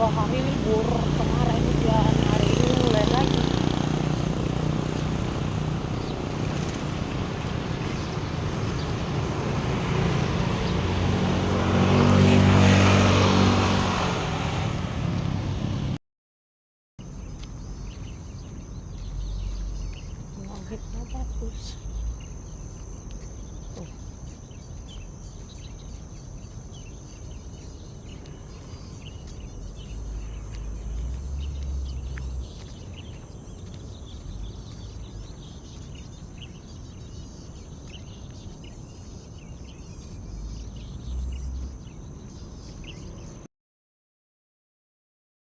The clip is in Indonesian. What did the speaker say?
2 hari libur kemarin hujan, hari ini mulai lagi. Langitnya bagus.